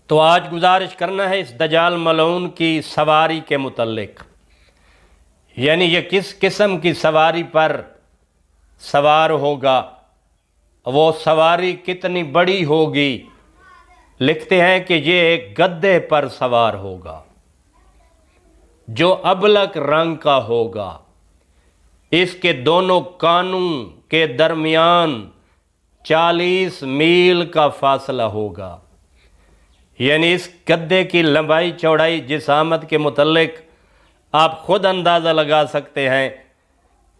تو آج گزارش کرنا ہے اس دجال ملعون کی سواری کے متعلق، یعنی یہ کس قسم کی سواری پر سوار ہوگا، وہ سواری کتنی بڑی ہوگی۔ لکھتے ہیں کہ یہ ایک گدھے پر سوار ہوگا جو ابلک رنگ کا ہوگا، اس کے دونوں کانوں کے درمیان 40 میل کا فاصلہ ہوگا۔ یعنی اس گدھے کی لمبائی چوڑائی جسامت کے متعلق آپ خود اندازہ لگا سکتے ہیں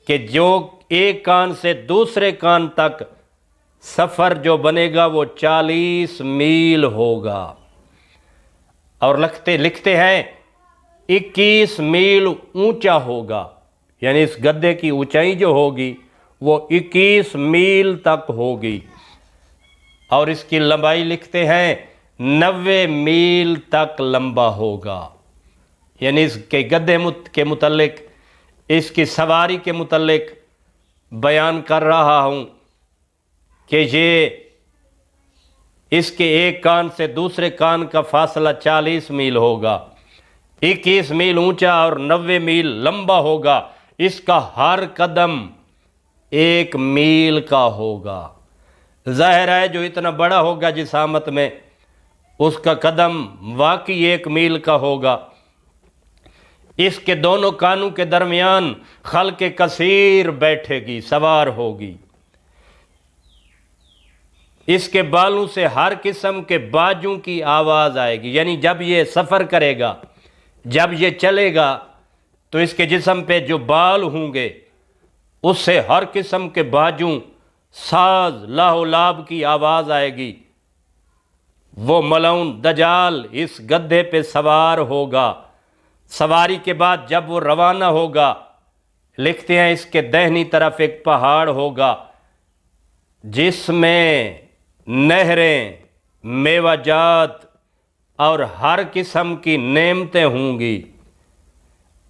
کہ جو ایک کان سے دوسرے کان تک سفر جو بنے گا وہ 40 میل ہوگا، اور لکھتے ہیں 21 میل اونچا ہوگا۔ یعنی اس گدھے کی اونچائی جو ہوگی وہ 21 میل تک ہوگی، اور اس کی لمبائی لکھتے ہیں 90 میل تک لمبا ہوگا۔ یعنی اس کے گدھے کے متعلق، اس کی سواری کے متعلق بیان کر رہا ہوں کہ یہ اس کے ایک کان سے دوسرے کان کا فاصلہ 40 میل ہوگا، 21 میل اونچا اور 90 میل لمبا ہوگا۔ اس کا ہر قدم 1 میل کا ہوگا۔ ظاہر ہے جو اتنا بڑا ہوگا جسامت میں، اس کا قدم واقعی 1 میل کا ہوگا۔ اس کے دونوں کانوں کے درمیان خلق کثیر بیٹھے گی، سوار ہوگی۔ اس کے بالوں سے ہر قسم کے باجوں کی آواز آئے گی، یعنی جب یہ سفر کرے گا، جب یہ چلے گا تو اس کے جسم پہ جو بال ہوں گے اس سے ہر قسم کے باجوں، ساز، لاہ و لاب کی آواز آئے گی۔ وہ ملعون دجال اس گدھے پہ سوار ہوگا۔ سواری کے بعد جب وہ روانہ ہوگا، لکھتے ہیں اس کے دہنی طرف ایک پہاڑ ہوگا جس میں نہریں، میوہ جات اور ہر قسم کی نعمتیں ہوں گی،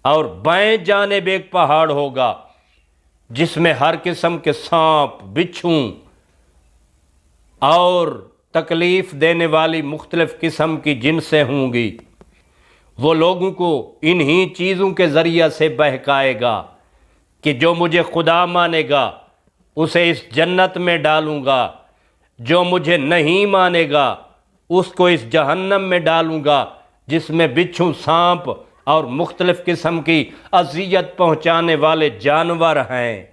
اور بائیں جانب ایک پہاڑ ہوگا جس میں ہر قسم کے سانپ، بچھو اور تکلیف دینے والی مختلف قسم کی جنسیں ہوں گی۔ وہ لوگوں کو انہی چیزوں کے ذریعہ سے بہکائے گا کہ جو مجھے خدا مانے گا اسے اس جنت میں ڈالوں گا، جو مجھے نہیں مانے گا اس کو اس جہنم میں ڈالوں گا جس میں بچھو، سانپ اور مختلف قسم کی اذیت پہنچانے والے جانور ہیں۔